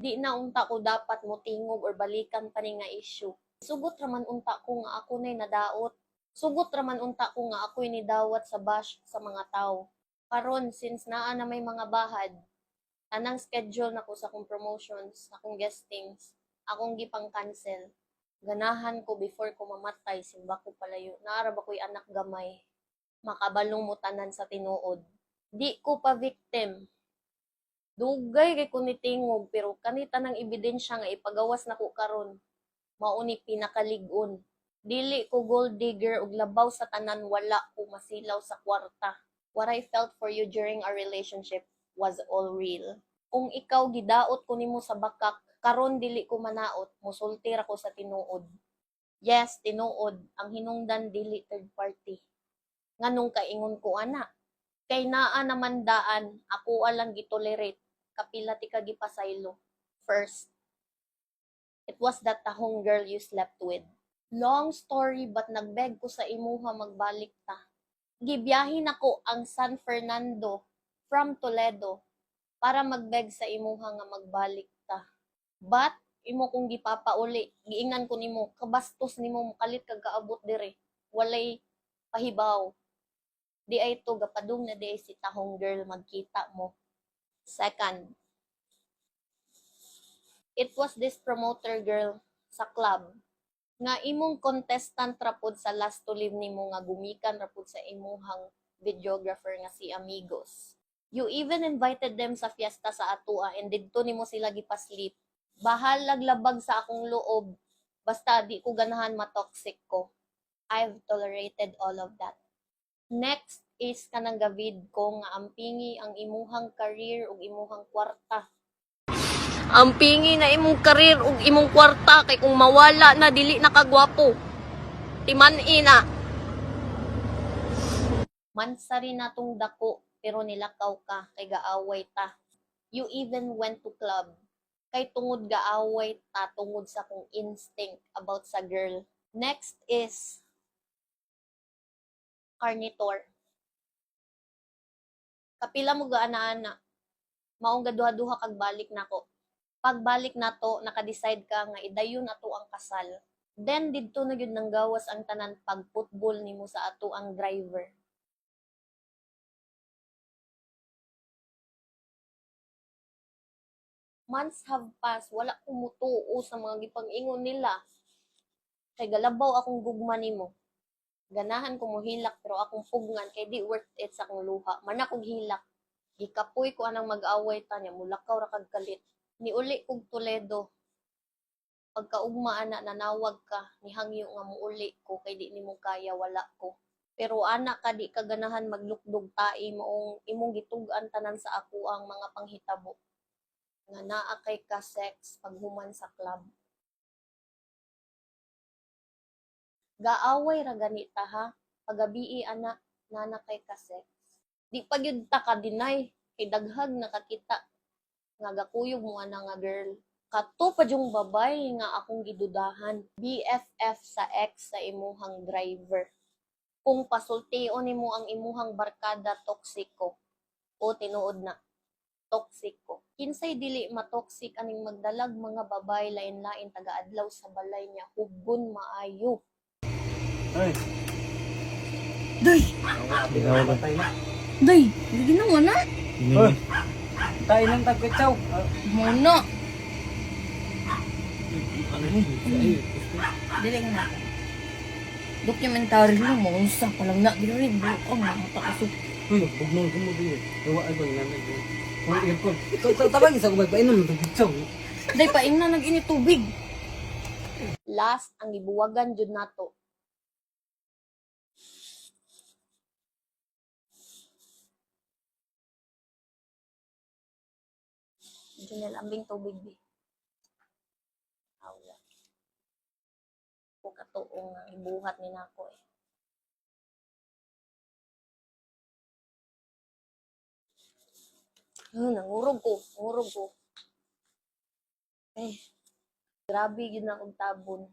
Di na unta ko dapat mo tingog or balikan pa ni nga issue. Sugot raman unta ko nga ako nay nadaot. Sugot raman unta ko nga ako'y nidawat sa bash sa mga tao. Karon since naa na may mga bahad, tanang schedule na ko sa akong promotions, sa akong guestings, akong gipang cancel. Ganahan ko before ko mamatay, simba ko palayo. Naarab ako'y anak gamay. Makabalong mo tanan sa tinuod. Di ko pa victim. Dugay kay ko nitingog pero kanita ng ebidensya nga ipagawas na ko karon. Mauni pinakalig-on. Dili ko gold digger ug labaw sa tanan, wala ko masilaw sa kwarta. What I felt for you during our relationship was all real. Kung ikaw gidaot ko nimo sa bakak, karon dili ko manaot, musulti ra ko sa tinuod. Yes, tinuod, ang hinungdan dili third party. Nganong kaingon ko ana? Kay naa naman daan, ako alang gitolerate, kapila ti ka gipasaylo. First, it was that tahong girl you slept with. Long story but nagbeg ko sa imuha magbalik ta. Gibiyahin ako ang San Fernando from Toledo para magbeg sa imuha nga magbalik ta. But imo kong gipapauli, giingnan ko nimo, kabastos nimo mukalit kag kaabot dire. Walay pahibaw. Di ay to gapadung na di ay si tahong girl magkita mo. Second, it was this promoter girl sa club nga imong contestant rapod sa last to live nimo nga gumikan rapod sa imuhang videographer nga si Amigos. You even invited them sa fiesta sa atua and didto nimo sila gipaslip. Bahalag labag sa akong loob basta di ko ganahan matoxic ko. I've tolerated all of that. Next is kanang gavid ko nga ampingi ang imuhang career ug imuhang kwarta. Ampingi na imong career ug imong kwarta kay kung mawala na dili na kagwapo. Timan-i na. Mansari na tong dako pero nilakaw ka kay gaaway ta. You even went to club kay tungod gaaway ta tungod sa kong instinct about sa girl. Next is Carnitor. Kapila mo gaana-ana. Maong gaduha-duha kag balik nako. Pagbalik nato, naka-decide ka nga idayon nato ang kasal. Then didto na gyud nang gawas ang tanan pag-football nimo sa ato ang driver. Months have passed, wala ko mutuo sa mga gipang-ingon nila. Kay galabaw akong gugma nimo. Ganahan ko mo hilak pero akong pugngan kay di worth it sa akong luha. Mana kog hilak. Gikapoy ko anang mag-away ta niya, mulakaw ra kag kalit. Niuli kog Toledo. Pagkaugma ana nanawag ka, nihangyo nga muuli ko kay di nimo kaya, wala ko. Pero ana ka di ka ganahan maglukdog tae maong imong gitug-an tanan sa ako ang mga panghitabo. Nga naa kay ka sex paghuman sa club. Gaaway ra ganita ha, pagabii ana nana kay ka sex. Di pa gyud ta ka deny kay daghag nakakita nga gakuyog mo ana nga girl. Kato pa yung babay nga akong gidudahan. BFF sa ex sa imuhang driver. Kung pasultion nimo ang imuhang barkada, toksiko. O tinuod na, toksiko. Kinsay dili matoksik aning magdalag mga babay lain-lain taga-adlaw sa balay niya, hugon maayo. Ay, Day! patay na. Day! Hindi na mo na? Hoy, tayo ng tagkatsaw. Muna! Ano ni? Dili nga na. Dokumentary lang mo. Unsa pa lang na. Ginarin mo ang mga takasok. Uy, bugnol ko mo din. Gawa ay bang nanay ko. Hoy, aircon. Tabang isa ko ba? Painom ng tagkatsaw. Day, paing na nag-init tubig. Last ang gibuwagan jud nato. Junel, ambing tubig bi. Awla. Ko katuong nga ibuhat ni nako eh. Nangurog ko. Eh, grabe yun na kong tabon.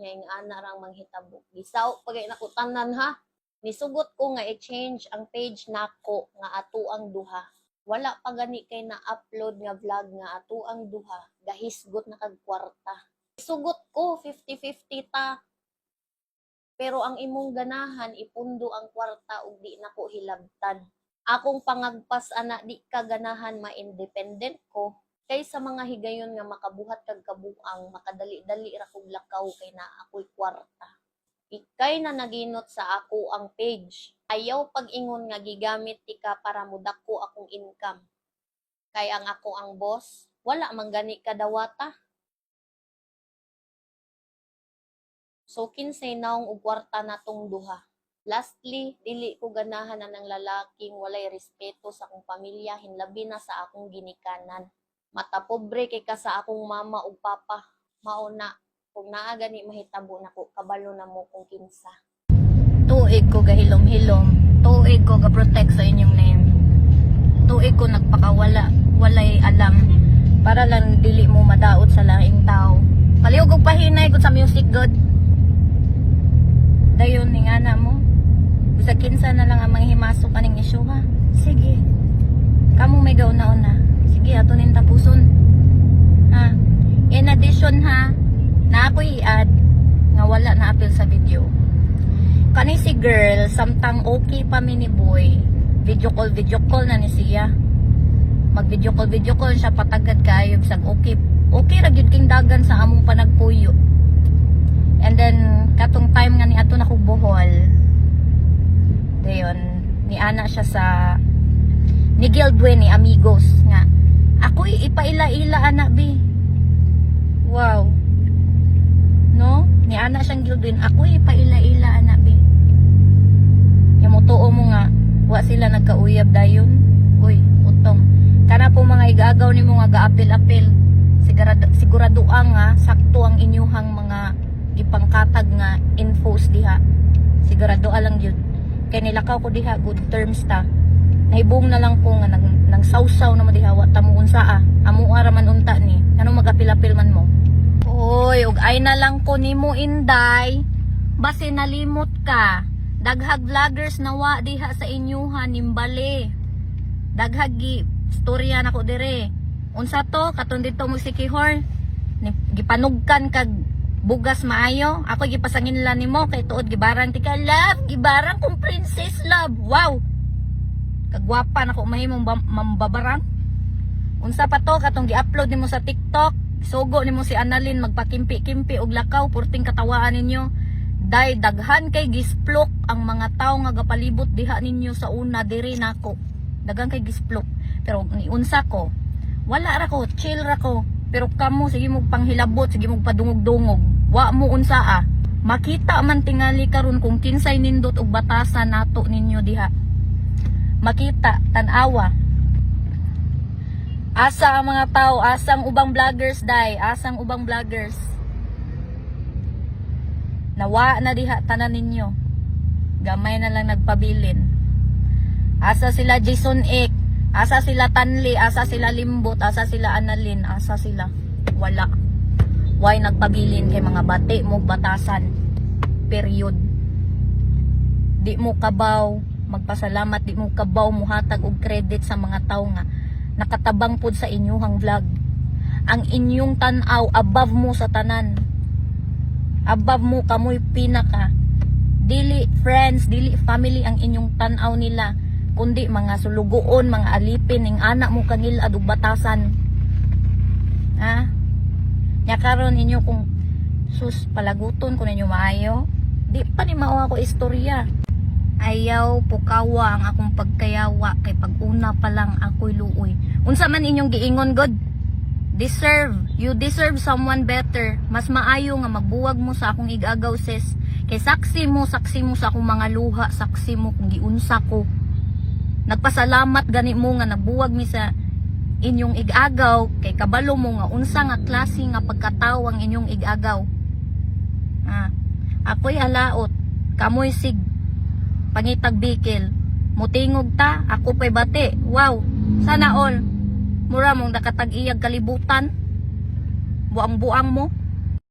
Ngayon ana rang manghitabo. Gisaw pagay nako tanan ha. Nisugot ko nga i-change ang page nako nga ato ang duha. Wala pa gani kay na-upload nga vlog nga ato ang duha, gahisgot na kag kwarta. Sugot ko, 50-50 ta. Pero ang imong ganahan, ipundo ang kwarta ug di nako hilabtan. Akong pangagpas ana di ka ganahan ma-independent ko, kay sa mga higayon nga makabuhat kag kabuang, makadali-dali ra kog lakaw kay na ako'y kwarta. Ikay na naginot sa ako ang page. Ayaw pag-ingon nga gigamit tika para mudako akong income. Kay ang ako ang boss, wala man gani kadawata. So kinsay naong og kwarta natong duha. Lastly, dili ko ganahan na ng lalaking walay respeto sa akong pamilya, hinlabi na sa akong ginikanan. Mata pobre kay ka sa akong mama ug papa. Mauna, kung naa gani mahitabo nako, kabalo na mo kung kinsa. Tuig ko gahilom-hilom. Tuig ko ga-protect sa inyong name. Tuig ko nagpakawala. Walay alam. Para lang dili mo madaot sa laing tao. Palihog og pahinay ko sa music god. Dayon ning ana mo. Bisa kinsa na lang ang manghimasok kaning isyu ha. Sige. Kamu may gauna-una. Sige, ato nin tapuson. Ha. In addition ha, na ako i-add nga wala na appeal sa video. Kani si girl, samtang okay pa mi ni boy, video call na ni siya. Mag video call siya patagad kayo bisag okay ra gyud king dagan sa among panagpuyo. And then katong time nga ni ato na kog Bohol, dayon ni ana siya sa ni Gilbue ni Amigos nga ako'y ipaila-ila anak bi. Wow. No? Ni ana siyang Gilbue, ako'y ipaila-ila anak bi. Yung mutuo mo nga, wa sila nagkauyab dayon. Uy, utong. Kana po mga igagaw ni mo nga gaapil-apil. Sigurado nga sakto ang inyuhang mga gipangkatag nga infos diha. Sigurado lang yun. Kay nilakaw ko diha good terms ta. Nahibong na lang ko nga nang sausaw na madiha wa ta mo unsa amo ara man unta ni. Ano magapil-apil man mo? Oy, ug ay na lang ko nimo Inday. Base nalimot ka. Daghag vloggers nawa diha sa inyuha nimbali. Daghag gi storya nako dire. Unsa to katon dito mo si Kihor. Gipanugkan kag bugas maayo. Ako gipasangin la nimo kay tuod gibarang tika love, gibarang kong princess love. Wow. Kagwapa nako mahimong mambabarang. Unsa pa to katong gi-upload nimo sa TikTok. Sugo nimo si Annalyn magpakimpi-kimpi og lakaw purting katawaan ninyo. Day daghan kay gisplok ang mga tawo nga gapalibot diha ninyo sa una diri nako. Daghan kay gisplok. Pero ni unsa ko, wala ra ko, chill ra ko. Pero kamo sige mo panghilabot, sige mo padungog-dungog. Wa mo unsa Makita man tingali karon kung kinsay nindot og batasan nato ninyo diha. Makita, tanawa. Asa ang mga tao, asang ubang vloggers day, asang ubang vloggers. Nawa na diha tanan ninyo. Gamay na lang nagpabilin. Asa sila Jason Ek, asa sila Tanli, asa sila Limbot, asa sila Annalyn, asa sila. Wala. Why nagpabilin kay mga bati mo batasan. Period. Di mo kabaw magpasalamat, di mo kabaw muhatag og credit sa mga tao nga nakatabang pod sa inyuhang vlog. Ang inyong tan-aw above mo sa tanan. Above mo kamoy pinaka. Dili friends, dili family ang inyong tan-aw nila, kundi mga sulugoon, mga alipin ning anak mo kanila ug batasan. Ha? Nya karon inyo kung sus palaguton ko ninyo maayo, di pa ni mao ako istorya. Ayaw pukawa ang akong pagkayawa kay pag-una pa lang ako'y luoy. Unsa man inyong giingon god? You deserve someone better. Mas maayo nga magbuwag mo sa akong igagaw sis. Kay saksi mo sa akong mga luha, saksi mo kung giunsa ko. Nagpasalamat gani mo nga nagbuwag mi sa inyong igagaw kay kabalo mo nga unsa nga klase nga pagkatawo ang inyong igagaw. Ako'y alaot, kamoy sig pangitag bikil. Mutingog ta, ako pa'y bati. Wow, sana all. Mura mong nakatag-iyag kalibutan. Buang-buang mo.